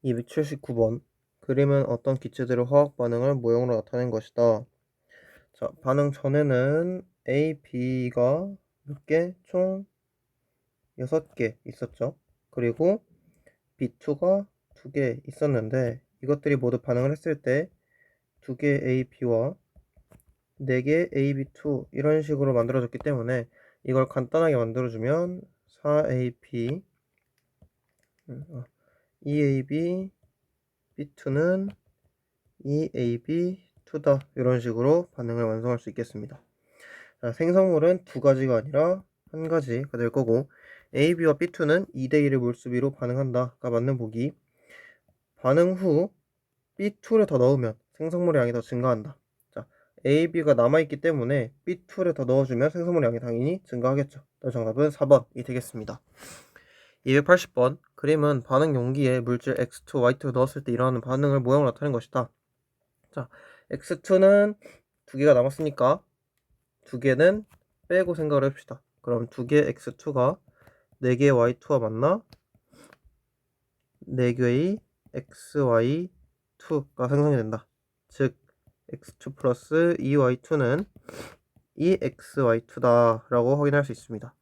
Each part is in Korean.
279번. 그림은 어떤 기체들의 화학 반응을 모형으로 나타낸 것이다. 자, 반응 전에는 A, B가 몇 개? 총 6개 있었죠. 그리고 B2가 2개 있었는데 이것들이 모두 반응을 했을 때 2개 A, B와 4개 A, B2 이런 식으로 만들어졌기 때문에 이걸 간단하게 만들어주면 4AB 2AB B2는 EAB2다 이런 식으로 반응을 완성할 수 있겠습니다. 자, 생성물은 두 가지가 아니라 한 가지가 될 거고 AB와 B2는 2대1의 몰수비로 반응한다가 맞는 보기. 반응 후 B2를 더 넣으면 생성물의 양이 더 증가한다. 자, AB가 남아있기 때문에 B2를 더 넣어주면 생성물의 양이 당연히 증가하겠죠. 정답은 4번이 되겠습니다. 280번. 그림은 반응 용기에 물질 X2, Y2를 넣었을 때 일어나는 반응을 모형으로 나타낸 것이다. 자, X2는 2개가 남았으니까 2개는 빼고 생각을 해봅시다. 그럼 2개 X2가 4개의 Y2와 만나 4개의 XY2가 생성이 된다. 즉 X2 플러스 2Y2는 2XY2다 라고 확인할 수 있습니다.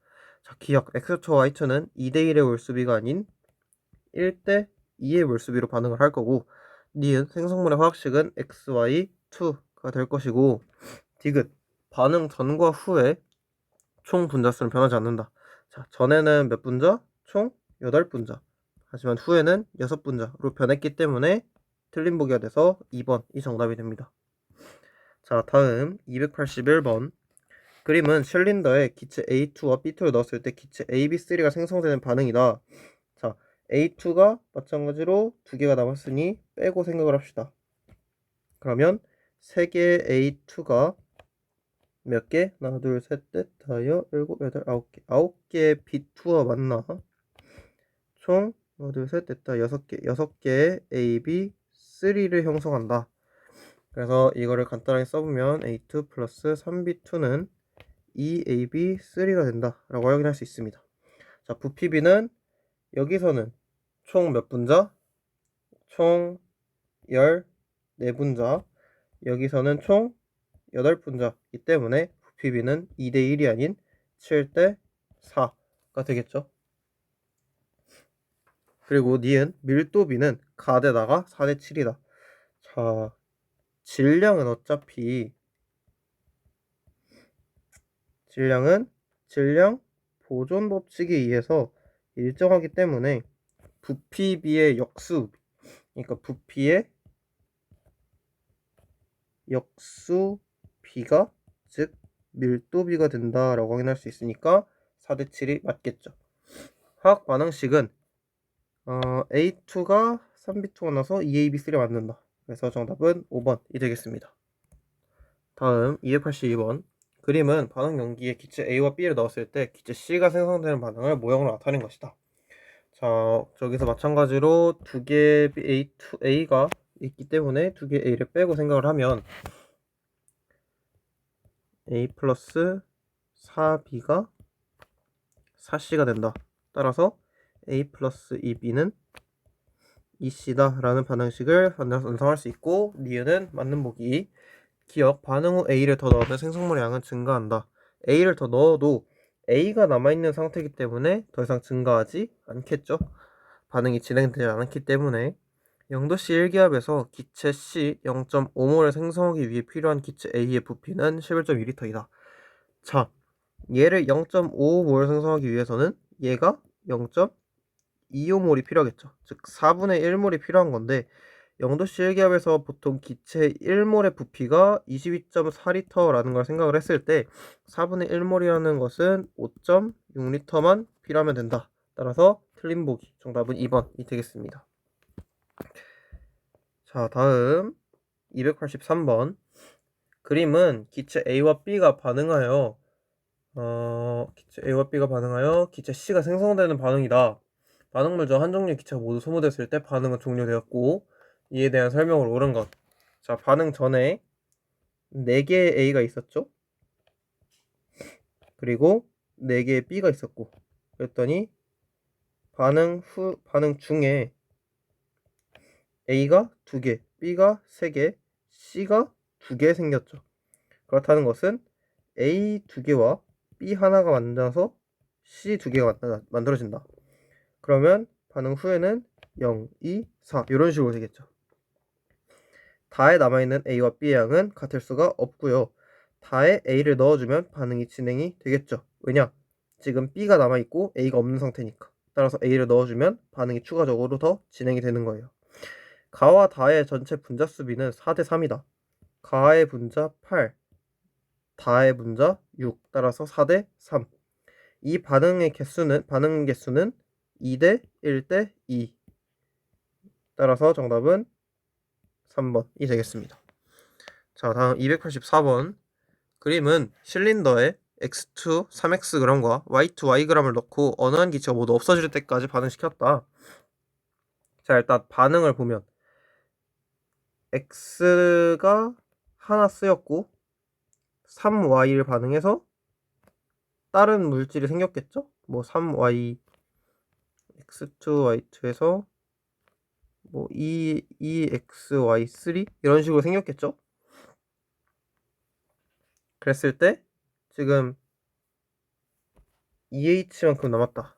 자, 기억 X2와 Y2는 2대1의 몰수비가 아닌 1대2의 몰수비로 반응을 할 거고 니은 생성물의 화학식은 XY2가 될 것이고 디귿 반응 전과 후에 총 분자수는 변하지 않는다. 자, 전에는 몇 분자? 총 8분자. 하지만 후에는 6분자로 변했기 때문에 틀린 보기가 돼서 2번이 정답이 됩니다. 자, 다음 281번. 그림은 실린더에 기체 A2와 B2를 넣었을 때 기체 AB3가 생성되는 반응이다. 자, A2가 마찬가지로 2개가 남았으니 빼고 생각을 합시다. 그러면 3개의 A2가 몇 개? 하나, 둘, 셋, 넷, 다여, 일곱, 여덟, 9개. 9개의 B2와 만나 총 하나, 둘, 셋, 넷, 다 6개. 6개의 AB3를 형성한다. 그래서 이거를 간단하게 써보면 A2 플러스 3B2는 2AB3가 된다 라고 확인할 수 있습니다. 자, 부피비는 여기서는 총 몇 분자? 총 14분자. 여기서는 총 8분자이기 때문에 부피비는 2대1이 아닌 7대4가 되겠죠. 그리고 니은 밀도비는 가대다가 4대7이다. 자, 질량은 어차피 질량 보존 법칙에 의해서 일정하기 때문에 부피비의 역수, 그러니까 부피의 역수비가 즉 밀도비가 된다라고 확인할 수 있으니까 4대7이 맞겠죠. 화학 반응식은 A2가 3B2가 나서 2AB3를 만든다. 그래서 정답은 5번이 되겠습니다. 다음 282번. 그림은 반응 용기에 기체 A와 B를 넣었을 때 기체 C가 생성되는 반응을 모형으로 나타낸 것이다. 자, 저기서 마찬가지로 두 개의 A가 있기 때문에 두 개의 A를 빼고 생각을 하면 A 플러스 4B가 4C가 된다. 따라서 A 플러스 2B는 2C다 라는 반응식을 완성할 수 있고 니은은 맞는 보기. 기억 반응 후 A를 더 넣으면 생성물의 양은 증가한다. A를 더 넣어도 A가 남아있는 상태이기 때문에 더 이상 증가하지 않겠죠. 반응이 진행되지 않았기 때문에 0도씨 1기압에서 기체 C 0.5몰을 생성하기 위해 필요한 기체 A의 부피는 11.2L이다. 자, 얘를 0.5몰 생성하기 위해서는 얘가 0.25몰이 필요하겠죠. 즉 4분의 1몰이 필요한 건데 0도씨 1기압에서 보통 기체 1몰의 부피가 22.4L라는 걸 생각을 했을 때 4분의 1몰이라는 것은 5.6L만 필요하면 된다. 따라서 틀린 보기 정답은 2번이 되겠습니다. 자, 다음 283번. 그림은 기체 A와 B가 반응하여 기체 C가 생성되는 반응이다. 반응물 중 한 종류의 기체가 모두 소모됐을 때 반응은 종료되었고 이에 대한 설명을 옳은 것. 자, 반응 전에 4개의 A가 있었죠. 그리고 4개의 B가 있었고 그랬더니 반응 중에 A가 2개, B가 3개, C가 2개 생겼죠. 그렇다는 것은 A 2개와 B 하나가 만나서 C 2개가 만들어진다. 그러면 반응 후에는 0, 2, 4 이런 식으로 되겠죠. 다에 남아있는 A와 B의 양은 같을 수가 없고요. 다에 A를 넣어주면 반응이 진행이 되겠죠. 왜냐? 지금 B가 남아있고 A가 없는 상태니까. 따라서 A를 넣어주면 반응이 추가적으로 더 진행이 되는 거예요. 가와 다의 전체 분자 수비는 4대 3이다. 가의 분자 8, 다의 분자 6, 따라서 4대 3. 이 반응 개수는 2대 1대 2. 따라서 정답은 3번이 되겠습니다. 자, 다음 284번. 그림은 실린더에 x2 3xg과 y2 yg을 넣고 어느 한 기체가 모두 없어질 때까지 반응시켰다. 자, 일단 반응을 보면 x가 하나 쓰였고 3y를 반응해서 다른 물질이 생겼겠죠? 뭐 3y x2 y2에서 뭐 2xy3 이런 식으로 생겼겠죠? 그랬을 때 지금 2h만큼 남았다.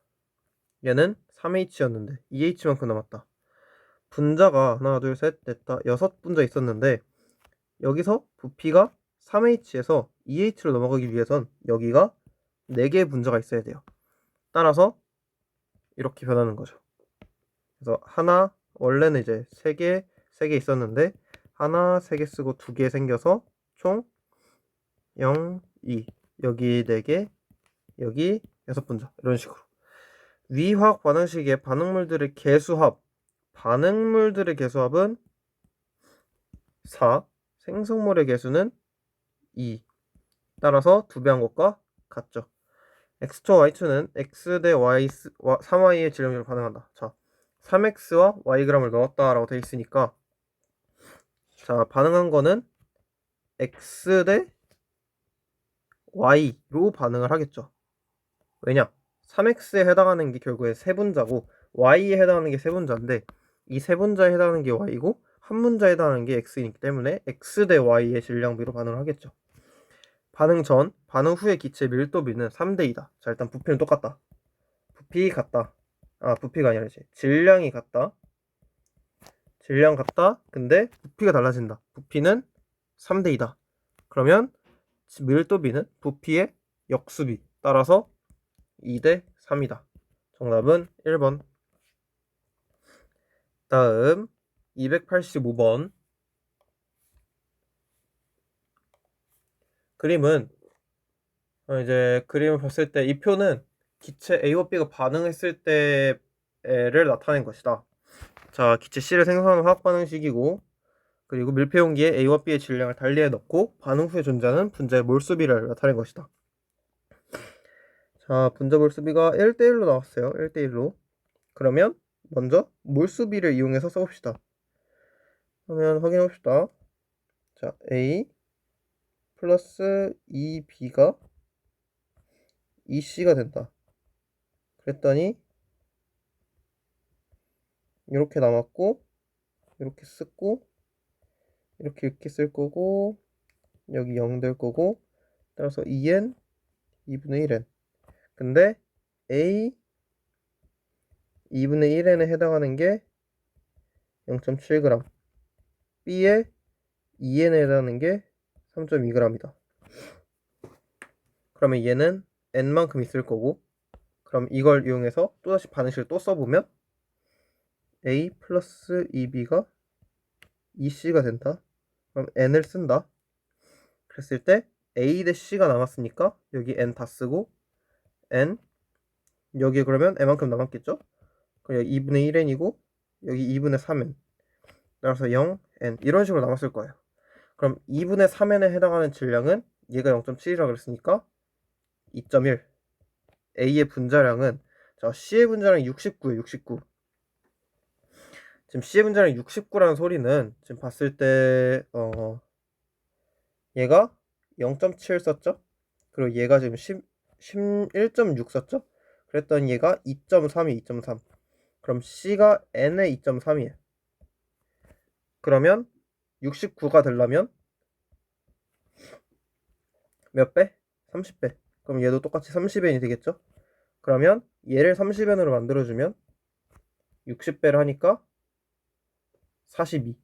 얘는 3h였는데 2h만큼 남았다. 분자가 하나 둘셋 넷다 6분자 있었는데 여기서 부피가 3h에서 2h로 넘어가기 위해선 여기가 4개의 분자가 있어야 돼요. 따라서 이렇게 변하는 거죠. 그래서 하나 원래는 이제 3개 있었는데 하나 3개 쓰고 2개 생겨서 총 0, 2 여기 4개 여기 6분자 이런 식으로 위 화학 반응식의 반응물들의 개수합은 4, 생성물의 개수는 2. 따라서 2배 한 것과 같죠. x2와 y2는 x 대 y 3y의 질량으로 반응한다. 자, 3x와 yg을 넣었다라고 되어 있으니까 자, 반응한 거는 x 대 y로 반응을 하겠죠. 왜냐? 3x에 해당하는 게 결국에 세 분자고 y에 해당하는 게 세 분자인데 이 세 분자에 해당하는 게 y고 한 분자에 해당하는 게 x이기 때문에 x 대 y의 질량비로 반응을 하겠죠. 반응 전, 반응 후의 기체 밀도비는 3대 2다. 자, 일단 부피는 똑같다. 부피가 아니라 이제 질량이 같다. 질량 같다. 근데 부피가 달라진다. 부피는 3대 2다. 그러면 밀도비는 부피의 역수비. 따라서 2대 3이다. 정답은 1번. 다음 285번. 그림은 이제 그림을 봤을 때 이 표는 기체 A와 B가 반응했을 때를 나타낸 것이다. 자, 기체 C를 생성하는 화학 반응식이고 그리고 밀폐용기에 A와 B의 질량을 달리해 넣고 반응 후에 존재하는 분자의 몰수비를 나타낸 것이다. 자, 분자 몰수비가 1대1로 나왔어요. 1대1로. 그러면 먼저 몰수비를 이용해서 써봅시다. 그러면 확인해 봅시다. 자, A 플러스 2B가 2C가 된다. 그랬더니 이렇게 남았고 이렇게 쓰고 이렇게 쓸 거고 여기 0 될 거고 따라서 2n 2분의 1n 근데 A 2분의 1n에 해당하는 게 0.7g B에 2n에 해당하는 게 3.2g이다. 그러면 얘는 n만큼 있을 거고 그럼 이걸 이용해서 또다시 반응식을 또 써보면 A 플러스 2B가 2C가 된다. 그럼 n을 쓴다. 그랬을 때 A 대 C가 남았으니까 여기 n 다 쓰고 n 여기 그러면 n만큼 남았겠죠? 그럼 여기 2분의 1n이고 여기 2분의 3n 따라서 0, n 이런 식으로 남았을 거예요. 그럼 2분의 3n에 해당하는 질량은 얘가 0.7이라고 그랬으니까 2.1 A의 분자량은 자 C의 분자량이 69에요. 69 지금 C의 분자량이 69라는 소리는 지금 봤을 때 얘가 0.7 썼죠? 그리고 얘가 지금 1.6 썼죠? 그랬더니 얘가 2.3이 2.3 그럼 C가 n의 2.3이에요. 그러면 69가 되려면 몇 배? 30배. 그럼 얘도 똑같이 30n이 되겠죠? 그러면 얘를 30n으로 만들어주면 60배를 하니까 42.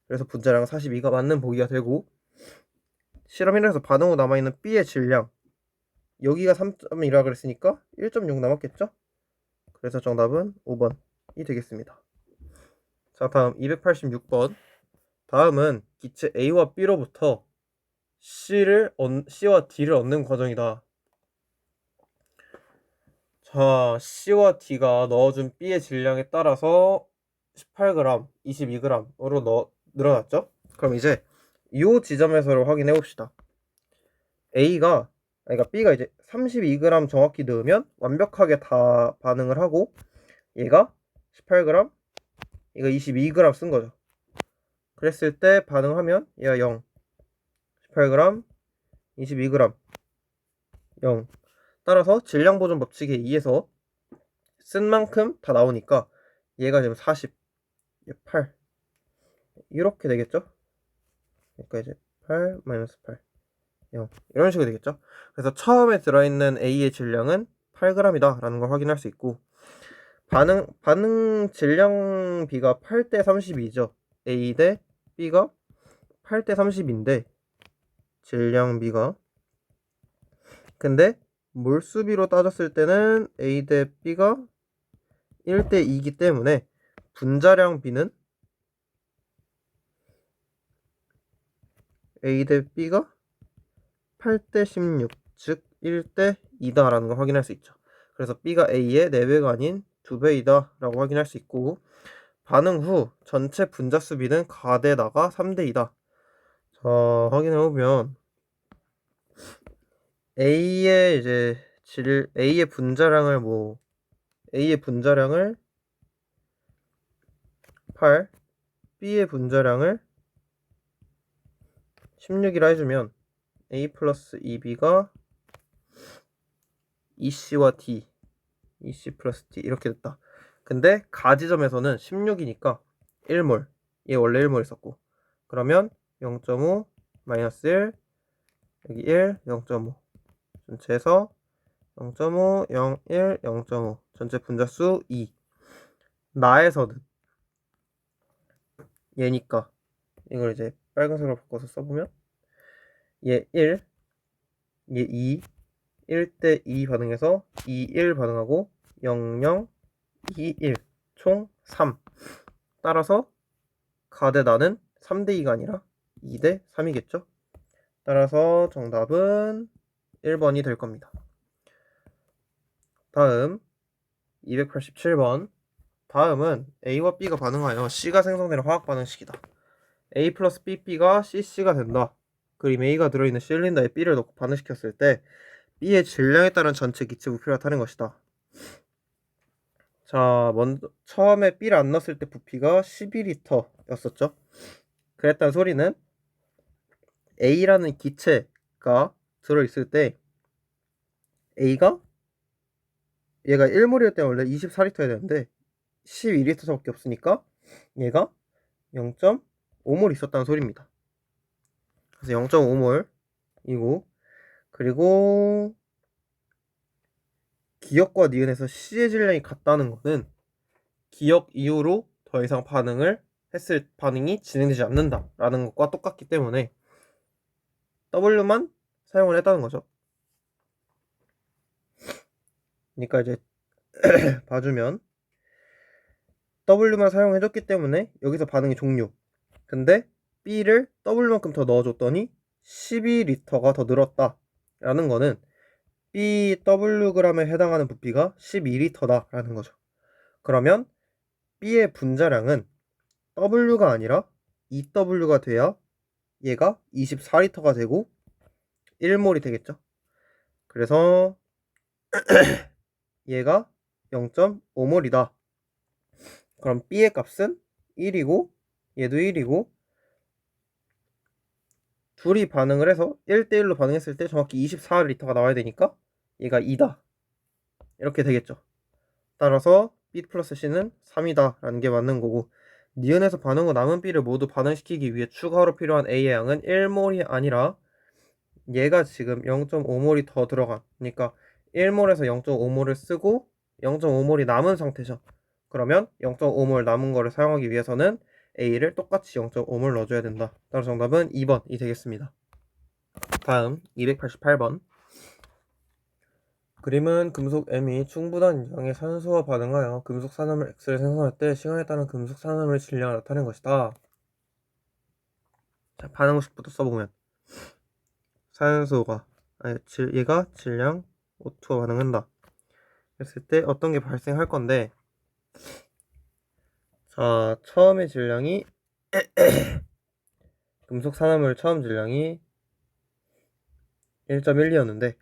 그래서 분자량 42가 맞는 보기가 되고, 실험 1에서 반응 후 남아있는 B의 질량, 여기가 3.2라 그랬으니까 1.6 남았겠죠? 그래서 정답은 5번이 되겠습니다. 자, 다음 286번. 다음은 기체 A와 B로부터 C와 D를 얻는 과정이다. 자, C와 D가 넣어준 B의 질량에 따라서 18g, 22g으로 늘어났죠? 그럼 이제 이 지점에서를 확인해 봅시다. 그러니까 B가 이제 32g 정확히 넣으면 완벽하게 다 반응을 하고, 얘가 18g, 얘가 22g 쓴 거죠. 그랬을 때 반응하면 얘가 0, 18g, 22g, 0. 따라서 질량 보존 법칙에 의해서 쓴 만큼 다 나오니까 얘가 지금 40, 8 이렇게 되겠죠? 그러니까 이제 8 마이너스 8, 0 이런 식으로 되겠죠? 그래서 처음에 들어있는 A의 질량은 8g이다 라는 걸 확인할 수 있고, 반응 질량 B가 8대 32죠. A 대 B가 8대 30인데 질량 B가, 근데 몰수비로 따졌을 때는 A 대 B가 1대 2이기 때문에 분자량 B는 A 대 B가 8대 16, 즉 1대 2다 라는 걸 확인할 수 있죠. 그래서 B가 A의 4배가 아닌 2배이다 라고 확인할 수 있고, 반응 후 전체 분자수 B는 가대다가 3대 2다. 자, 확인해보면 A의 분자량을 8, B의 분자량을 16이라 해주면 A 플러스 2B가 EC와 D, EC 플러스 D 이렇게 됐다. 근데 가지점에서는 16이니까 1몰, 얘 원래 1몰 있었고, 그러면 0.5 마이너스 1, 여기 1, 0.5 전체에서 0.5, 0, 1, 0.5 전체 분자수 2. 나에서는 얘니까 이걸 이제 빨간색으로 바꿔서 써보면 얘 1, 얘 2, 1대 2 반응해서 2, 1 반응하고 0, 0, 2, 1 총 3. 따라서 가대 나는 3대 2가 아니라 2대 3이겠죠? 따라서 정답은 1번이 될 겁니다. 다음 287번. 다음은 A와 B가 반응하여 C가 생성되는 화학 반응식이다. A 플러스 BB가 CC가 된다. 그림 A가 들어있는 실린더에 B를 넣고 반응시켰을 때 B의 질량에 따른 전체 기체 부피가 다른 것이다. 자, 먼저 처음에 B를 안 넣었을 때 부피가 12L였었죠. 그랬다는 소리는 A라는 기체가 들어있을 때 A가 얘가 1몰이었을 때 원래 24L여야 되는데 12L밖에 없으니까 얘가 0.5몰 있었다는 소리입니다. 그래서 0.5몰이고, 그리고 기역과 니은에서 C의 질량이 같다는 것은 기역 이후로 더 이상 반응이 진행되지 않는다라는 것과 똑같기 때문에 W만 사용을 했다는 거죠. 그러니까 이제 봐주면 W만 사용해줬기 때문에 여기서 반응이 종료. 근데 B를 W만큼 더 넣어줬더니 12L가 더 늘었다라는 거는 BWg에 해당하는 부피가 12L다라는 거죠. 그러면 B의 분자량은 W가 아니라 2W가 돼야 얘가 24L가 되고 1몰이 되겠죠. 그래서 얘가 0.5몰이다. 그럼 B의 값은 1이고 얘도 1이고 둘이 반응을 해서 1대1로 반응했을 때 정확히 24L가 나와야 되니까 얘가 2다. 이렇게 되겠죠. 따라서 B 플러스 C는 3이다 라는 게 맞는 거고, 니은에서 반응 후 남은 B를 모두 반응시키기 위해 추가로 필요한 A의 양은 1몰이 아니라 얘가 지금 0.5몰이 더 들어간, 그러니까 1몰에서 0.5몰을 쓰고 0.5몰이 남은 상태죠. 그러면 0.5몰 남은 거를 사용하기 위해서는 A를 똑같이 0.5몰 넣어줘야 된다. 따라서 정답은 2번이 되겠습니다. 다음 288번. 그림은 금속 M이 충분한 양의 산소와 반응하여 금속 산화물 X를 생성할 때 시간에 따른 금속 산화물의 질량을 나타낸 것이다. 자, 반응식부터 써보면 산소가 얘가 질량 O2와 반응한다 했을 때 어떤 게 발생할 건데, 자, 처음의 질량이 금속 산화물 처음 질량이 1.12였는데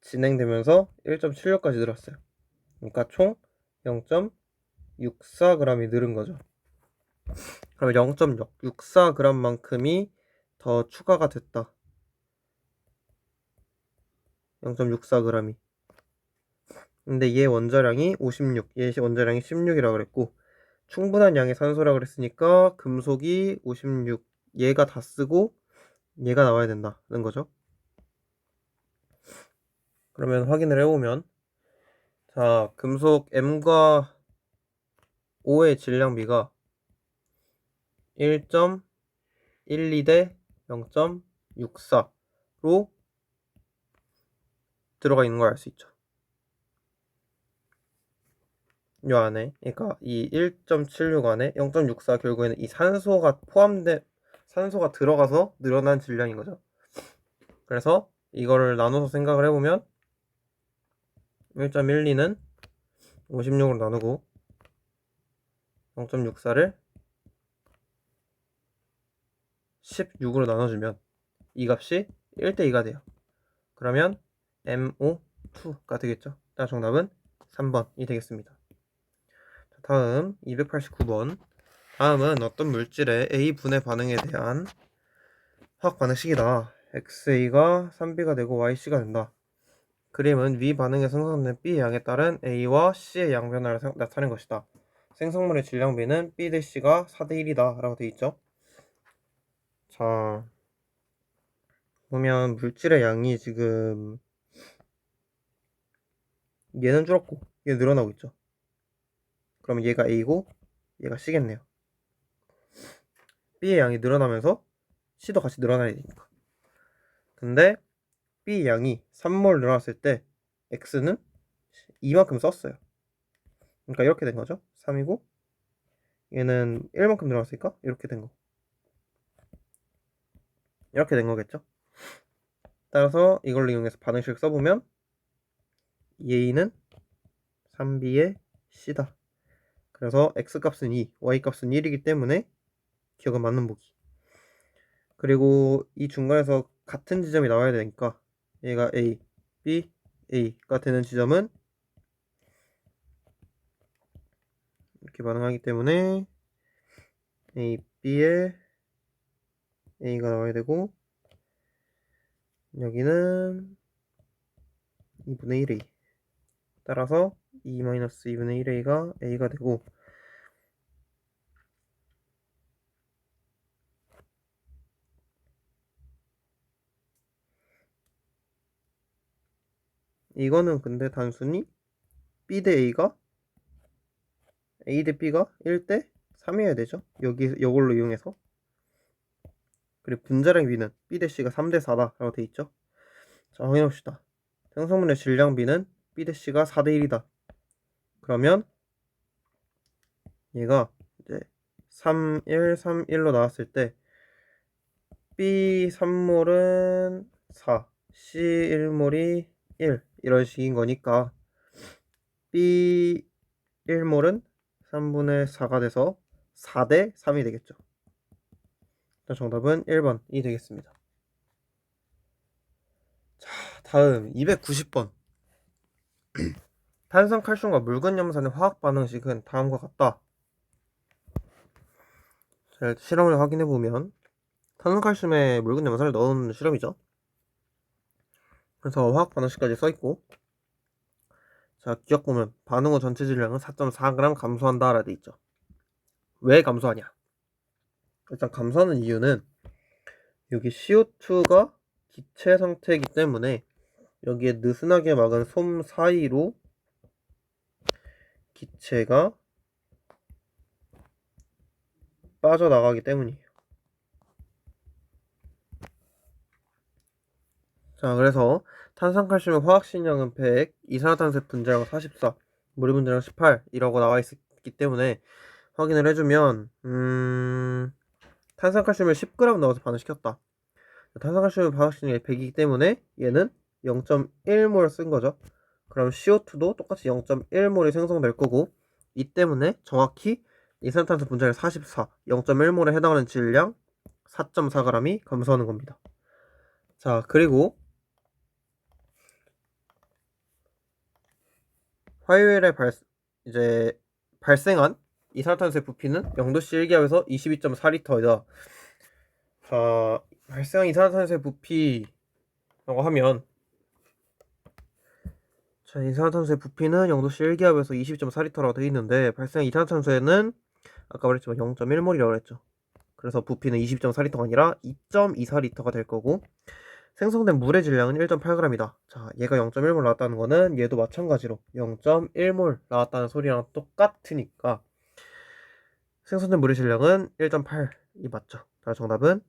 진행되면서 1.76까지 늘었어요. 그러니까 총 0.64g이 늘은 거죠. 그러면 0.64g만큼이 더 추가가 됐다. 0.64g이. 근데 얘 원자량이 56, 얘 원자량이 16이라고 그랬고 충분한 양의 산소라고 그랬으니까 금속이 56, 얘가 다 쓰고 얘가 나와야 된다는 거죠. 그러면 확인을 해보면, 자, 금속 M과 O의 질량비가 1.12 대 0.64로 들어가 있는 걸 알 수 있죠. 요 안에, 그러니까 이 1.76 안에 0.64 결국에는 이 산소가 들어가서 늘어난 질량인 거죠. 그래서 이거를 나눠서 생각을 해보면 1.12는 56으로 나누고 0.64를 16으로 나눠주면 이 값이 1대2가 돼요. 그러면 MO2가 되겠죠. 자, 정답은 3번이 되겠습니다. 다음 289번. 다음은 어떤 물질의 A분해 반응에 대한 화학 반응식이다. XA가 3B가 되고 YC가 된다. 그림은 위 반응에 생성된 B의 양에 따른 A와 C의 양 변화를 나타낸 것이다. 생성물의 질량비는 B 대 C가 4대1이다 라고 되어 있죠. 자, 보면 물질의 양이 지금 얘는 줄었고 얘 늘어나고 있죠. 그러면 얘가 A고 얘가 C겠네요. B의 양이 늘어나면서 C도 같이 늘어나야 되니까. 근데 B 양이 3몰 늘어났을 때 X는 이만큼 썼어요. 그러니까 이렇게 된 거죠. 3이고 얘는 1만큼 늘어났으니까 이렇게 된 거. 이렇게 된 거겠죠. 따라서 이걸 이용해서 반응식 써보면 A는 3B의 C다. 그래서 X값은 2, Y값은 1이기 때문에 기억은 맞는 보기. 그리고 이 중간에서 같은 지점이 나와야 되니까 얘가 A, B, A가 되는 지점은 이렇게 반응하기 때문에 A, B에 A가 나와야 되고 여기는 2분의 1A. 따라서 2-2분의 1A가 A가 되고 이거는 근데 단순히 B 대 A가 A 대 B가 1대 3이어야 되죠. 이걸로 이용해서. 그리고 분자량 B는 B 대 C가 3대 4다 라고 돼 있죠. 자, 확인합시다. 생성물의 질량 B는 B 대 C가 4대 1이다. 그러면 얘가 이제 3, 1, 3, 1로 나왔을 때 B 3몰은 4, C 1몰이 1 이런 식인 거니까 B 1몰은 3분의 4가 돼서 4대 3이 되겠죠. 정답은 1번이 되겠습니다. 자, 다음 290번. 탄산 칼슘과 묽은 염산의 화학 반응식은 다음과 같다. 자, 실험을 확인해 보면 탄산 칼슘에 묽은 염산을 넣은 실험이죠. 그래서 화학 반응식까지 써 있고, 자, 기억 보면 반응 후 전체 질량은 4.4g 감소한다 라고 돼 있죠. 왜 감소하냐? 일단 감소하는 이유는 여기 CO2가 기체 상태이기 때문에 여기에 느슨하게 막은 솜 사이로 기체가 빠져나가기 때문이에요. 자, 그래서 탄산칼슘의 화학식량은 100, 이산화탄소의 분자량 44, 물의 분자량 18 이라고 나와 있기 때문에 확인을 해주면 탄산칼슘을 10g 넣어서 반응시켰다. 탄산칼슘의 화학식량이 100이기 때문에 얘는 0.1몰 쓴 거죠. 그럼 CO2도 똑같이 0.1몰이 생성될 거고, 이 때문에 정확히 이산화탄소 분자량 44, 0.1몰에 해당하는 질량 4.4g이 감소하는 겁니다. 자, 그리고 화요일에 발생한 이산화탄소의 부피는 0도씨 1기압에서 22.4L이다. 자, 발생한 이산화탄소의 부피라고 하면, 자, 이산화탄소의 부피는 0도씨 1기압에서 22.4L라고 되어 있는데, 발생한 이산화탄소에는 아까 말했지만 0.1몰이라고 했죠. 그래서 부피는 22.4L가 아니라 2.24L가 될 거고, 생성된 물의 질량은 1.8g이다. 자, 얘가 0.1몰 나왔다는 거는 얘도 마찬가지로 0.1몰 나왔다는 소리랑 똑같으니까 생성된 물의 질량은 1.8이 맞죠. 자, 정답은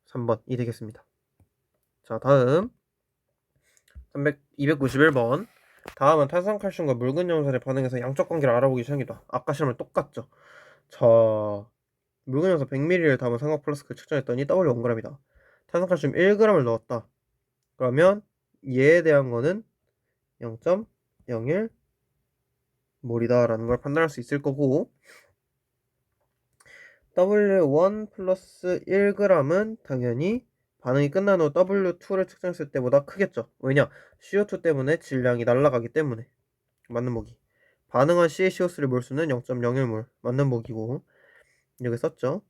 3번이 되겠습니다. 자, 다음 291번. 다음은 탄산칼슘과 묽은 염산의 반응에서 양적 관계를 알아보기 시작이다. 아까 실험을 똑같죠. 자, 묽은 염산 100ml를 담은 삼각 플라스크를 측정했더니 W1g이다. 탄산칼슘 1g을 넣었다. 그러면 얘에 대한 거는 0.01몰이다 라는 걸 판단할 수 있을 거고, W1 플러스 1g은 당연히 반응이 끝난 후 W2를 측정했을 때보다 크겠죠. 왜냐? CO2 때문에 질량이 날아가기 때문에. 맞는 보기. 반응한 CaCO3의 몰수는 0.01몰. 맞는 보기고, 여기 썼죠.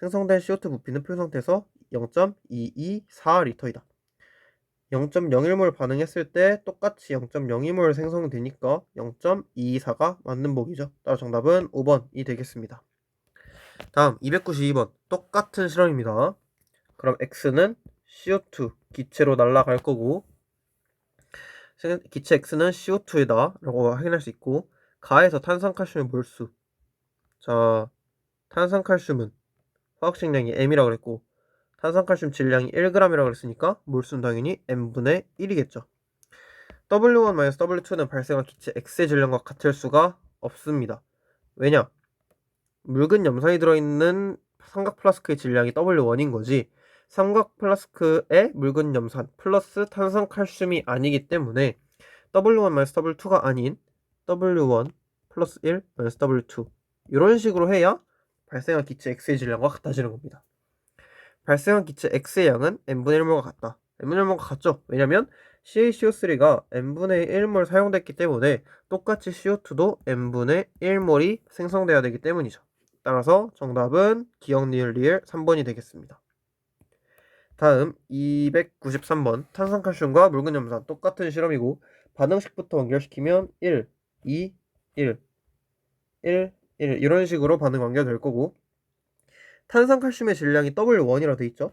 생성된 CO2 부피는 표 상태에서 0.224L이다. 0.01몰 반응했을 때 똑같이 0.02몰 생성되니까 0.224가 맞는 보기죠. 따라 정답은 5번이 되겠습니다. 다음 292번. 똑같은 실험입니다. 그럼 X는 CO2 기체로 날아갈 거고, 기체 X는 CO2이다 라고 확인할 수 있고, 가에서 탄산칼슘의 몰수. 자, 탄산칼슘은 화학식량이 M이라고 그랬고 탄산칼슘 질량이 1g이라고 그랬으니까 몰수는 당연히 M분의 1이겠죠. W1-W2는 발생한 기체 X의 질량과 같을 수가 없습니다. 왜냐? 묽은 염산이 들어있는 삼각 플라스크의 질량이 W1인 거지, 삼각 플라스크에 묽은 염산 플러스 탄산칼슘이 아니기 때문에 W1-W2가 아닌 W1 플러스 1 W2 이런 식으로 해야 발생한 기체 X의 질량과 같아지는 겁니다. 발생한 기체 X의 양은 n분의 1몰과 같다. n분의 1몰과 같죠? 왜냐면 CaCO3가 n분의 1몰 사용됐기 때문에 똑같이 CO2도 n분의 1몰이 생성돼야 되기 때문이죠. 따라서 정답은 기억, 니을, 리을 3번이 되겠습니다. 다음 293번. 탄산칼슘과 묽은 염산 똑같은 실험이고 반응식부터 연결시키면 1, 2, 1, 1, 1 이런 식으로 반응 연결될 거고, 탄산칼슘의 질량이 W1이라 돼 있죠.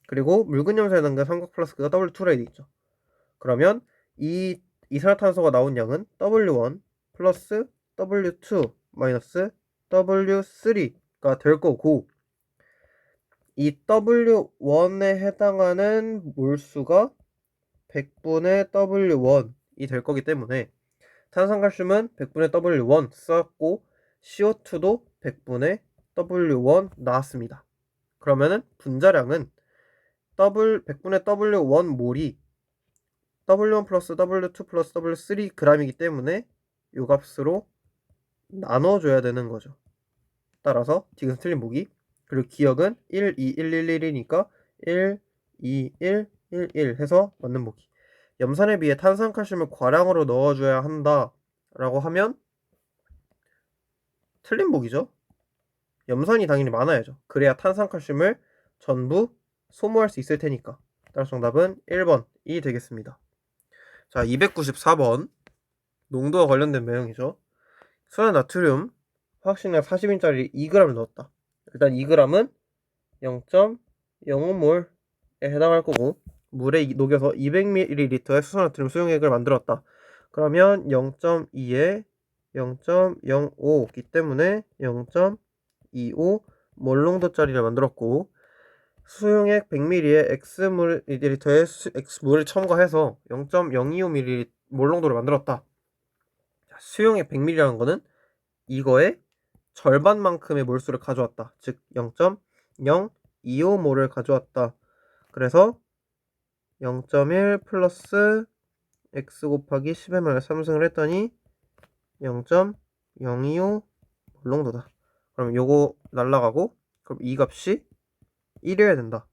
그리고 묽은 염산에 담긴 삼각 플라스크가 W2라 돼 있죠. 그러면 이 이산화탄소가 나온 양은 W1 플러스 W2 마이너스 W3가 될 거고, 이 W1에 해당하는 몰수가 100분의 W1이 될 거기 때문에 탄산칼슘은 100분의 W1 썼고 CO2도 100분의 W1 나왔습니다. 그러면은 분자량은 100분의 W1 몰이 W1 플러스 W2 플러스 W3 g이기 때문에 이 값으로 나눠줘야 되는 거죠. 따라서 디귿 틀린 보기. 그리고 기억은 1, 2, 1, 1, 1이니까 1, 2, 1, 1, 1 해서 맞는 보기. 염산에 비해 탄산칼슘을 과량으로 넣어줘야 한다 라고 하면 틀린 보기죠. 염산이 당연히 많아야죠. 그래야 탄산칼슘을 전부 소모할 수 있을 테니까. 따라서 정답은 1번이 되겠습니다. 자, 294번. 농도와 관련된 내용이죠. 순한 나트륨 화학식량 40인짜리 2g을 넣었다. 일단 2g은 0.05몰에 해당할 거고, 물에 녹여서 200ml의 수소나트륨 수용액을 만들었다. 그러면 0.2에 0.05기 때문에 0.25 몰농도짜리를 만들었고, 수용액 100ml에 Xml의 X물을 첨가해서 0.025ml 몰농도를 만들었다. 수용액 100ml라는 거는 이거의 절반만큼의 몰수를 가져왔다. 즉 0.025몰을 가져왔다. 그래서 0.1 플러스 x 곱하기 10m을 3승을 했더니 0.025 몰농도다. 그럼 요거 날라가고, 그럼 이 값이 1이어야 된다.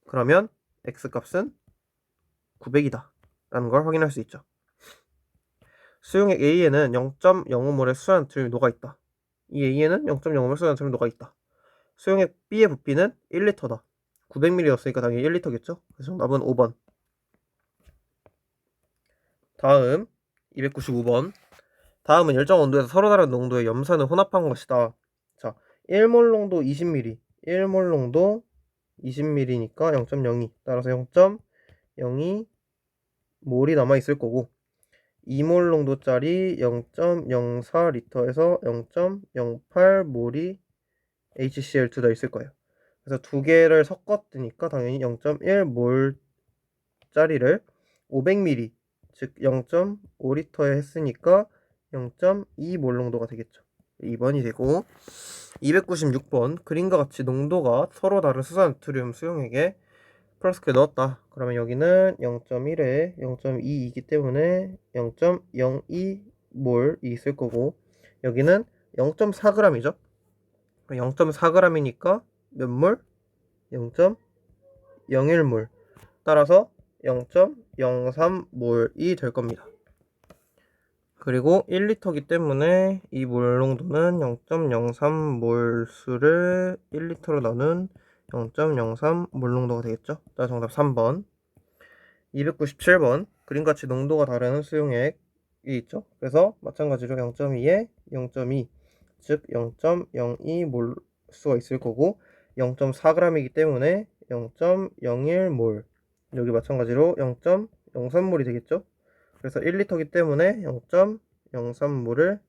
그러면 x 값은 900이다 라는 걸 확인할 수 있죠. 수용액 A에는 0.05몰의 수소나트륨이 녹아있다. 이 A에는 0.05몰 수소나트륨이 녹아있다. 수용액 B의 부피는 1리터다. 900ml였으니까 당연히 1리터겠죠? 그래서 정답은 5번. 다음 295번. 다음은 일정 온도에서 서로 다른 농도의 염산을 혼합한 것이다. 자, 1몰 농도 20ml, 1몰 농도 20ml니까 0.02, 따라서 0.02 몰이 남아있을 거고, 2몰 농도짜리 0.04리터에서 0.08 몰이 HCl2가 있을 거예요. 그래서 두 개를 섞었으니까 당연히 0.1 몰짜리를 500ml, 즉 0.5리터에 했으니까 0.2 몰 농도가 되겠죠. 2번이 되고, 296번. 그림과 같이 농도가 서로 다른 수소나트륨 수용액에 플라스크에 넣었다. 그러면 여기는 0.1에 0.2이기 때문에 0.02몰이 있을 거고, 여기는 0.4g이죠. 0.4g이니까 몇 몰? 0.01몰. 따라서 0.03몰이 될 겁니다. 그리고 1리터기 때문에 이 몰 농도는 0.03몰수를 1리터로 나눈 0.03몰 농도가 되겠죠. 따라 정답 3번. 297번. 그림같이 농도가 다른 수용액이 있죠. 그래서 마찬가지로 0.2에 0.2, 즉 0.02몰수가 있을 거고, 0.4g이기 때문에 0.01몰, 여기 마찬가지로 0.03몰이 되겠죠. 그래서 1리터기 때문에 0.03몰을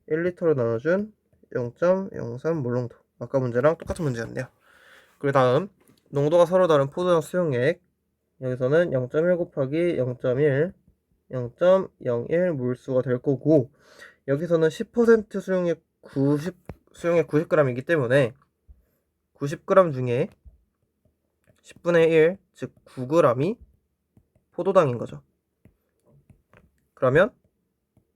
1리터로 나눠준 0.03몰 농도. 아까 문제랑 똑같은 문제였네요. 그리고 다음, 농도가 서로 다른 포도당 수용액. 여기서는 0.1 곱하기 0.1, 0.01 몰수가 될 거고, 여기서는 10% 수용액 90g이기 때문에 90g 중에 10분의 1, 즉 9g이 포도당인 거죠. 그러면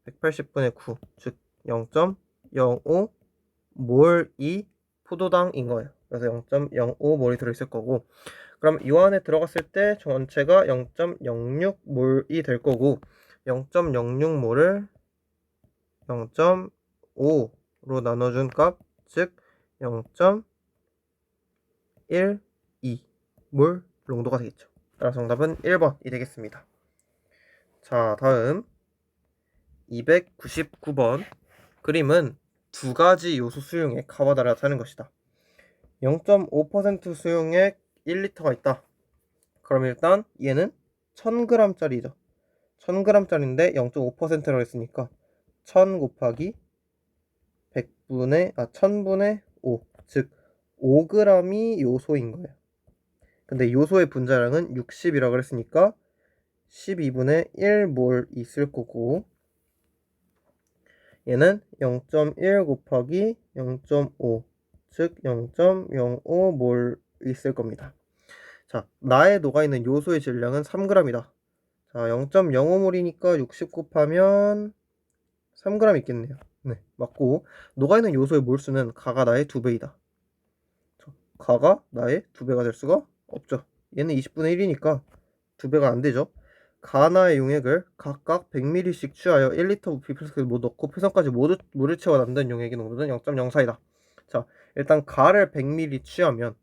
180분의 9, 즉 0.05몰이 포도당인 거예요. 그래서 0.05몰이 들어있을 거고, 그럼 이 안에 들어갔을 때 전체가 0.06몰이 될 거고, 0.06몰을 0.5로 나눠준 값, 즉 0.12몰 농도가 되겠죠. 따라서 정답은 1번이 되겠습니다. 자, 다음 299번. 그림은 두 가지 요소 수용액 가와 나타낸 것이다. 0.5% 수용액 1리터가 있다. 그럼 일단 얘는 1000g짜리죠. 1000g짜리인데 0.5%라고 했으니까 1000 곱하기 1000분의 5, 즉 5g이 요소인 거예요. 근데 요소의 분자량은 60이라고 했으니까 12분의 1몰 있을 거고, 얘는 0.1 곱하기 0.5, 즉 0.05몰 있을 겁니다. 자, 나에 녹아있는 요소의 질량은 3g이다. 자, 0.05몰이니까 60 곱하면 3g 있겠네요. 네, 맞고, 녹아있는 요소의 몰수는 가가 나의 2배이다. 가가 나의 2배가 될 수가 없죠. 얘는 20분의 1이니까 2배가 안 되죠. 가나의 용액을 각각 100ml씩 취하여 1리터 부피 플라스크에 넣고 표선까지 모두 물을 채워 남는 용액의 농도는 0.04이다. 자, 일단 가를 100ml 취하면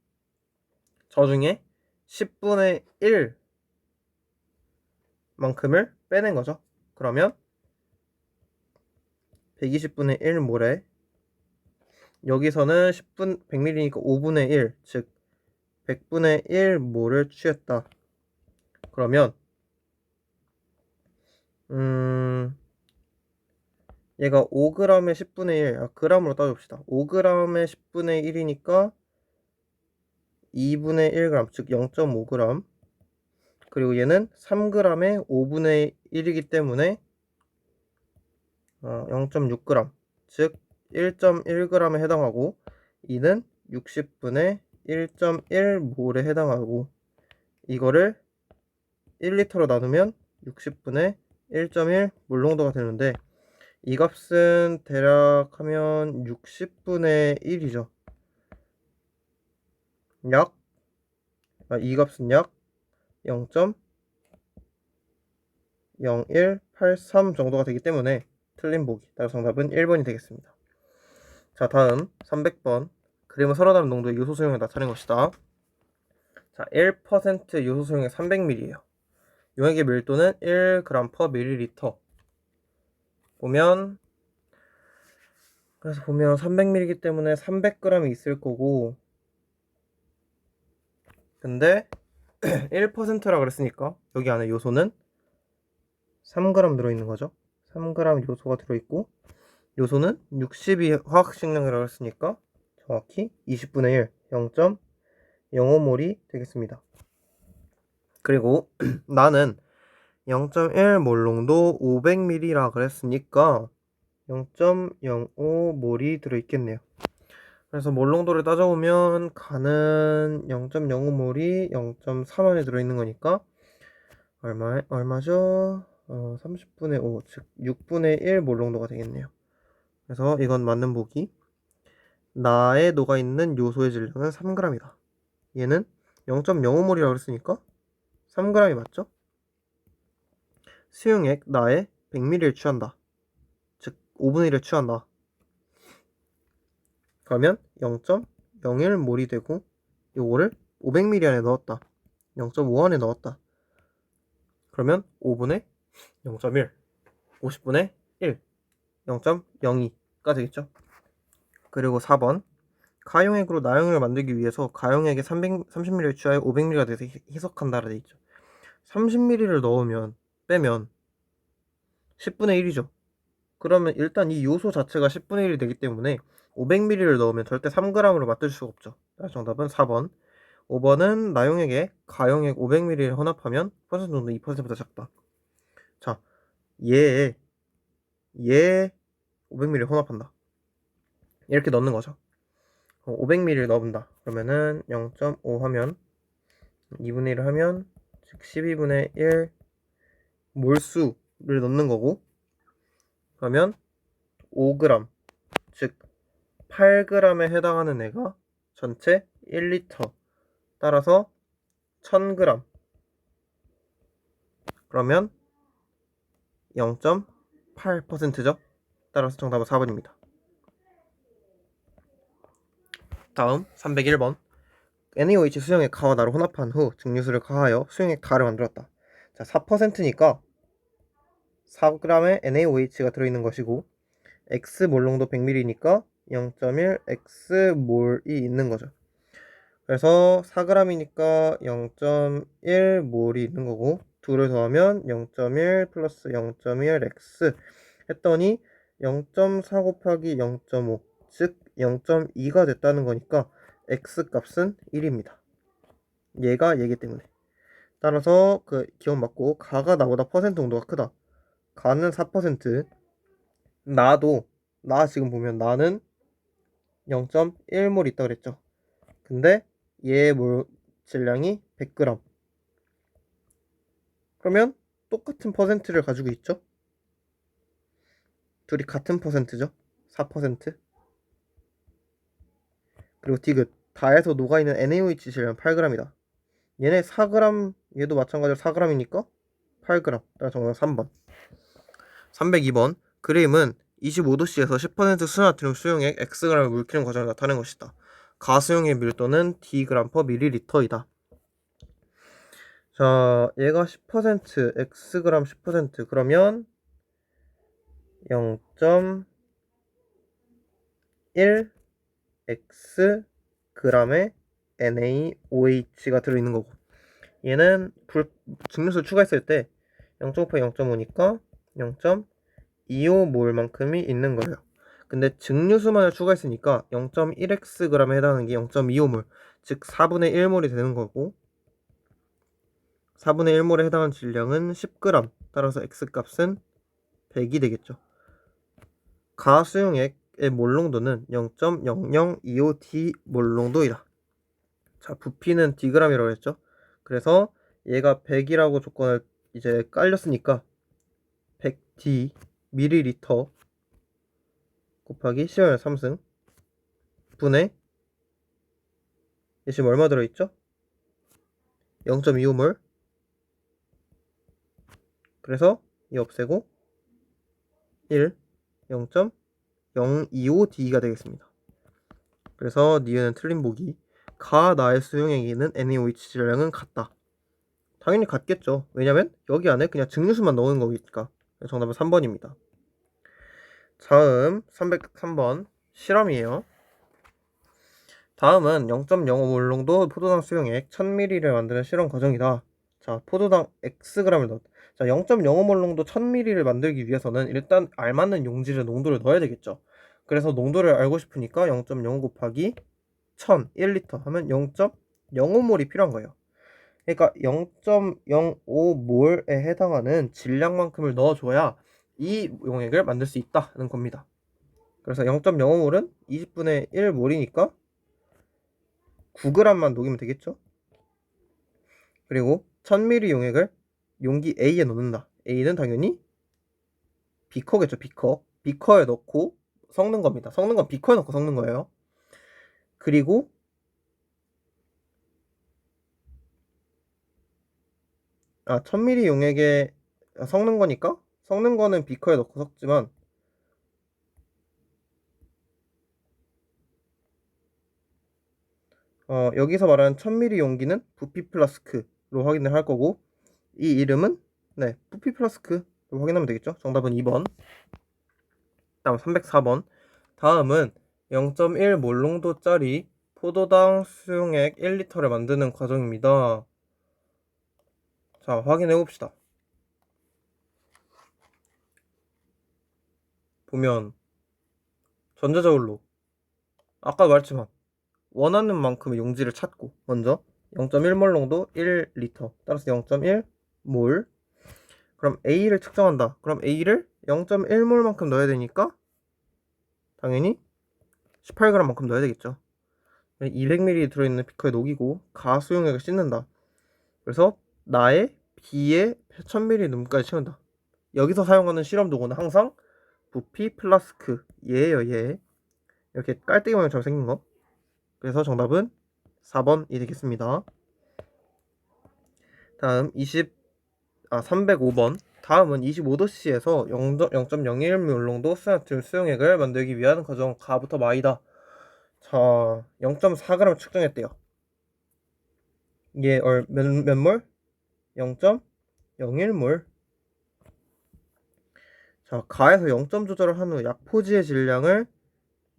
저 중에 10분의 1 만큼을 빼낸 거죠. 그러면 120분의 1몰에 여기서는 100ml니까 5분의 1, 즉 100분의 1몰을 취했다. 그러면 얘가 5g의 10분의 1, g으로 따져봅시다. 5g의 10분의 1이니까 2분의 1g, 즉 0.5g. 그리고 얘는 3g의 5분의 1이기 때문에 0.6g, 즉 1.1g에 해당하고, 이는 60분의 1.1몰에 해당하고, 이거를 1리터로 나누면 60분의 1.1 몰농도가 되는데, 이 값은 대략 하면 60분의 1이죠. 이 값은 약 0.0183 정도가 되기 때문에 틀린 보기. 따라서 정답은 1번이 되겠습니다. 자, 다음 300번. 그림은 서로 다른 농도의 요소 수용을 나타낸 것이다. 자, 1% 요소 수용액 300ml예요. 용액의 밀도는 1g/ml. 보면 300ml이기 때문에 300g이 있을 거고, 근데 1%라 그랬으니까 여기 안에 요소는 3g 들어있는 거죠. 3g 요소가 들어있고, 요소는 60이 화학식량이라고 했으니까 정확히 20분의 1, 0.05몰이 되겠습니다. 그리고 나는 0.1몰 농도 500ml라 그랬으니까 0.05몰이 들어있겠네요. 그래서 몰 농도를 따져보면 가는 0.05몰이 0.3안에 들어있는 거니까 얼마죠? 30분의 5, 즉 6분의 1몰 농도가 되겠네요. 그래서 이건 맞는 보기. 나에 녹아있는 요소의 질량은 3g이다. 얘는 0.05몰이라고 했으니까 3g이 맞죠? 수용액 나에 100ml를 취한다. 즉 5분의 1을 취한다. 그러면 0.01몰이 되고, 요거를 500ml 안에 넣었다. 0.5 안에 넣었다. 그러면 5분의 0.1, 50분의 1, 0.02가 되겠죠. 그리고 4번. 가용액으로 나용액을 만들기 위해서 가용액에 30ml를 취하여 500ml가 돼서 희석한다라 돼 있죠. 30ml를 넣으면 빼면 10분의 1이죠. 그러면 일단 이 요소 자체가 10분의 1이 되기 때문에 500ml를 넣으면 절대 3g으로 맞출 수가 없죠. 정답은 4번. 5번은 나용액에 가용액 500ml를 혼합하면 퍼센트 농도 2%보다 작다. 자, 얘 500ml 혼합한다. 이렇게 넣는 거죠. 500ml를 넣어본다. 그러면은 0.5 하면 2분의 1을 하면 즉 12분의 1 몰수를 넣는 거고, 그러면 5g, 즉 8g에 해당하는 애가 전체 1리터, 따라서 1000g. 그러면 0.8%죠. 따라서 정답은 4번입니다. 다음 301번. NaOH 수용액 가와 나를 혼합한 후 증류수를 가하여 수용액 가를 만들었다. 자, 4%니까 4g의 NaOH가 들어있는 것이고, X몰 농도 100ml니까 0.1 X몰이 있는 거죠. 그래서 4g이니까 0.1몰이 있는 거고, 둘을 더하면 0.1 플러스 0.1 X 했더니 0.4 곱하기 0.5, 즉 0.2가 됐다는 거니까 X 값은 1입니다. 얘가 얘기 때문에. 따라서 그 기억 맞고, 가가 나보다 퍼센트 농도가 크다. 가는 4%, 나 지금 보면 나는 0.1몰 있다 그랬죠. 근데 얘의 몰 질량이 100g. 그러면 똑같은 퍼센트를 가지고 있죠. 둘이 같은 퍼센트죠. 4%. 그리고 디귿, 다에서 녹아있는 NaOH 질량 8g이다. 얘네 4g, 얘도 마찬가지로 4g이니까 8g. 따라 정답 3번. 302번. 그림은 25도씨에서 10% 수나트륨 수용액 Xg을 물키는 과정을 나타낸 것이다. 가수용의 밀도는 dg/ml이다. 자, 얘가 10%, Xg 10%, 그러면 0.1 X g의 NaOH가 들어있는 거고, 얘는 증류수 추가했을 때 0.5 0.5니까 0.25몰만큼이 있는 거예요. 근데 증류수만을 추가했으니까 0.1Xg에 해당하는 게 0.25몰, 즉 4분의 1몰이 되는 거고, 4분의 1몰에 해당하는 질량은 10g, 따라서 X값은 100이 되겠죠. 가수용액의 몰농도는 0.0025D 몰농도이다. 자, 부피는 Dg이라고 했죠. 그래서 얘가 100이라고 조건을 이제 깔렸으니까 100D ml 곱하기 10의 3승 분의, 얘 지금 얼마 들어있죠? 0.25몰. 그래서 이 없애고 1, 0.025D가 되겠습니다. 그래서 니은은 틀린 보기. 나의 수용액에는 NaOH 질량은 같다. 당연히 같겠죠. 왜냐면 여기 안에 그냥 증류수만 넣은 거니까. 정답은 3번입니다. 다음 303번 실험이에요. 다음은 0.05몰 농도 포도당 수용액 1000ml를 만드는 실험 과정이다. 자, 포도당 Xg을 넣었다. 자, 0.05몰 농도 1000ml를 만들기 위해서는 일단 알맞는 용질의 농도를 넣어야 되겠죠. 그래서 농도를 알고 싶으니까 0.05 곱하기 1000, 1리터 하면 0.05몰이 필요한 거예요. 그러니까 0.05몰에 해당하는 질량만큼을 넣어줘야 이 용액을 만들 수 있다는 겁니다. 그래서 0.05몰은 20분의 1몰이니까 9g만 녹이면 되겠죠. 그리고 1000ml 용액을 용기 A에 넣는다. A는 당연히 비커겠죠. 비커에 넣고 섞는 겁니다. 섞는 건 비커에 넣고 섞는 거예요. 그리고 1000ml 용액에 섞는 거니까, 섞는 거는 비커에 넣고 섞지만 여기서 말하는 1000ml 용기는 부피 플라스크로 확인을 할 거고, 이 이름은 부피 플라스크로 확인하면 되겠죠. 정답은 2번. 다음 304번. 다음은 0.1몰 농도짜리 포도당 수용액 1리터를 만드는 과정입니다. 자, 확인해 봅시다. 보면 전자저울로 아까 말했지만 원하는 만큼의 용지를 찾고, 먼저 0.1몰 농도 1리터, 따라서 0.1몰. 그럼 A를 측정한다. 그럼 A를 0.1몰만큼 넣어야 되니까 당연히 18g만큼 넣어야 되겠죠. 200ml 들어있는 비커에 녹이고 가수용액을 씻는다. 그래서 나의 B에 1000ml 눈까지 채운다. 여기서 사용하는 실험 도구는 항상 부피 플라스크 얘예요. 얘 이렇게 깔때기 모양처럼 생긴 거. 그래서 정답은 4번이 되겠습니다. 다음 305번. 다음은 25도씨에서 0.01몰 농도 수나트륨 수용액을 만들기 위한 과정 가부터 마이다. 자, 0.4g 측정했대요. 이게 몇 몰? 0.01몰. 자, 가에서 0점 조절을 한 후 약포지의 질량을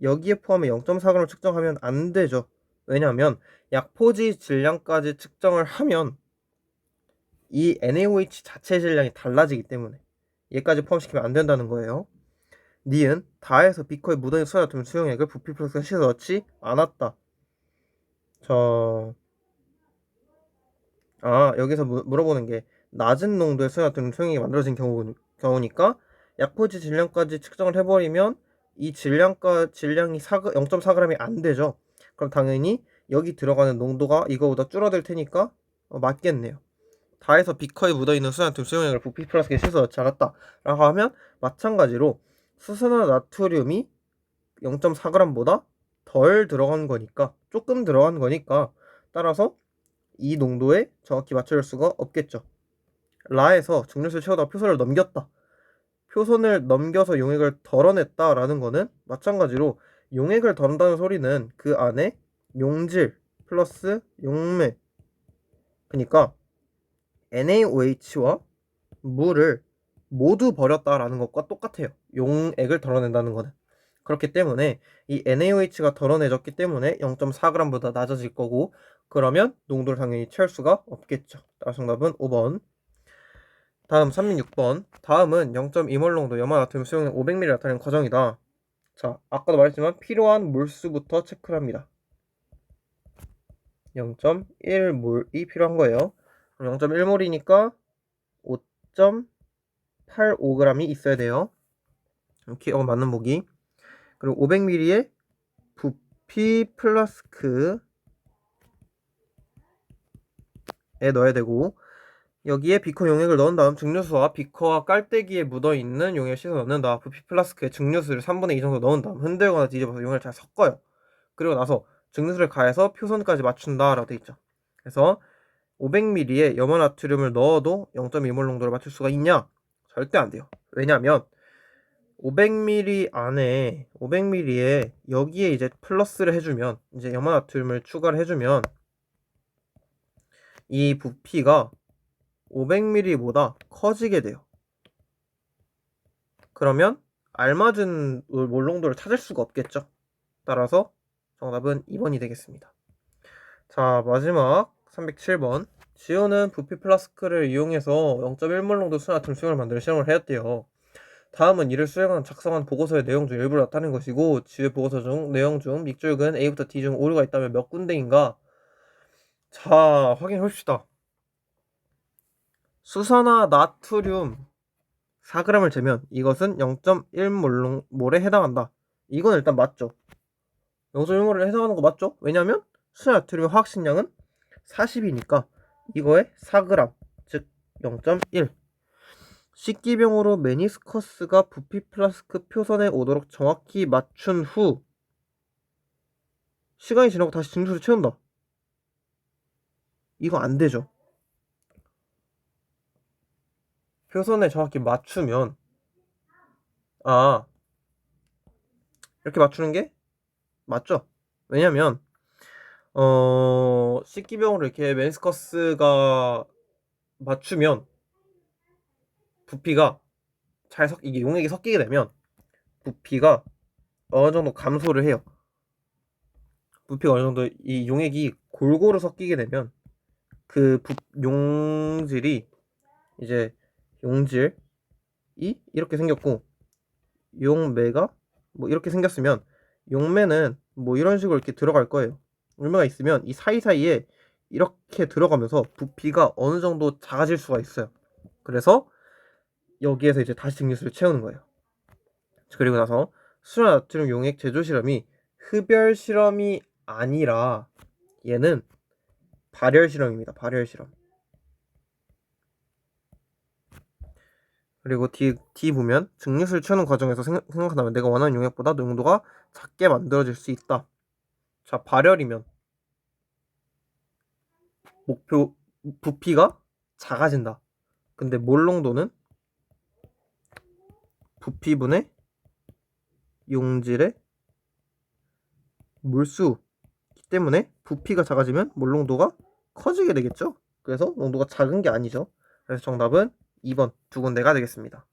여기에 포함해 0.4g 측정하면 안 되죠. 왜냐하면 약포지 질량까지 측정을 하면 이 NaOH 자체 질량이 달라지기 때문에 얘까지 포함시키면 안 된다는 거예요. 니은 다에서 비커에 묻어있는 소다맡은 수용액을 부피 플러스가 씻어 넣지 않았다. 여기서 물어보는 게 낮은 농도의 소다맡은 수용액이 만들어진 경우니까 약포지 질량까지 측정을 해버리면 이 질량이 0.4g이 안 되죠. 그럼 당연히 여기 들어가는 농도가 이거보다 줄어들 테니까 맞겠네요. 다에서 비커에 묻어있는 수산나트륨 수용액을 부피 플라스크에 씻어 넣지 않았다 라고 하면 마찬가지로 수산화 나트륨이 0.4g보다 덜 들어간 거니까, 조금 들어간 거니까, 따라서 이 농도에 정확히 맞출 수가 없겠죠. 라에서 증류수를 채우다가 표선을 넘겼다. 표선을 넘겨서 용액을 덜어냈다 라는 거는 마찬가지로 용액을 덜은다는 소리는 그 안에 용질 플러스 용매, 그러니까 NaOH와 물을 모두 버렸다라는 것과 똑같아요. 용액을 덜어낸다는 거는. 그렇기 때문에 이 NaOH가 덜어내졌기 때문에 0.4g보다 낮아질 거고, 그러면 농도를 당연히 채울 수가 없겠죠. 따라서 정답은 5번. 다음 306번. 다음은 0.2몰 농도 염화나트륨 수용량 500ml 나타내는 과정이다. 자, 아까도 말했지만 필요한 몰수부터 체크를 합니다. 0.1몰이 필요한 거예요. 그럼 0.1몰이니까 5.85g이 있어야 돼요. 이렇게 맞는 보기. 그리고 500ml의 부피 플라스크에 넣어야 되고, 여기에 비커 용액을 넣은 다음 증류수와 비커와 깔때기에 묻어있는 용액을 씻어 넣는다. 부피 플라스크에 증류수를 3분의 2 정도 넣은 다음 흔들거나 뒤집어서 용액을 잘 섞어요. 그리고 나서 증류수를 가해서 표선까지 맞춘다 라고 되어 있죠. 그래서 500ml에 염화나트륨을 넣어도 0.2몰 농도를 맞출 수가 있냐? 절대 안 돼요. 왜냐면 500ml 안에 500ml에 여기에 이제 플러스를 해주면, 이제 염화나트륨을 추가를 해주면 이 부피가 500ml보다 커지게 돼요. 그러면 알맞은 몰농도를 찾을 수가 없겠죠. 따라서 정답은 2번이 되겠습니다. 자, 마지막 307번. 지우는 부피 플라스크를 이용해서 0.1몰 농도 수나트륨 수용을 만드는 실험을 하였대요. 다음은 이를 수행한 작성한 보고서의 내용 중 일부를 나타낸 것이고, 지우 보고서 중 내용 중 밑줄근 A부터 D 중 오류가 있다면 몇 군데인가? 자, 확인해 봅시다. 수산화 나트륨 4g을 재면 이것은 0.1몰에 해당한다. 이건 일단 맞죠. 0.1몰에 해당하는 거 맞죠? 왜냐면 수산화 나트륨의 화학식량은 40이니까 이거에 4g, 즉 0.1. 식기병으로 메니스커스가 부피 플라스크 표선에 오도록 정확히 맞춘 후 시간이 지나고 다시 증류수를 채운다. 이거 안 되죠. 표선에 정확히 맞추면, 이렇게 맞추는 게 맞죠? 왜냐면 식기병으로 이렇게 메니스커스가 맞추면 부피가 이게 용액이 섞이게 되면 부피가 어느 정도 감소를 해요. 부피가 어느 정도 이 용액이 골고루 섞이게 되면 그 용질이 이제 용질이 이렇게 생겼고, 용매가 뭐 이렇게 생겼으면 용매는 뭐 이런 식으로 이렇게 들어갈 거예요. 용매가 있으면 이 사이사이에 이렇게 들어가면서 부피가 어느 정도 작아질 수가 있어요. 그래서 여기에서 이제 다시 증류수를 채우는 거예요. 그리고 나서 수산화나트륨 용액 제조 실험이 흡열 실험이 아니라 얘는 발열 실험입니다. 발열 실험. 그리고 D 보면 증류수를 채우는 과정에서 생각한다면 내가 원하는 용액보다 농도가 작게 만들어질 수 있다. 자, 발열이면 목표 부피가 작아진다. 근데 몰 농도는 부피분의 용질의 몰수이기 때문에 부피가 작아지면 몰 농도가 커지게 되겠죠. 그래서 농도가 작은 게 아니죠. 그래서 정답은 2번 두 군데가 되겠습니다.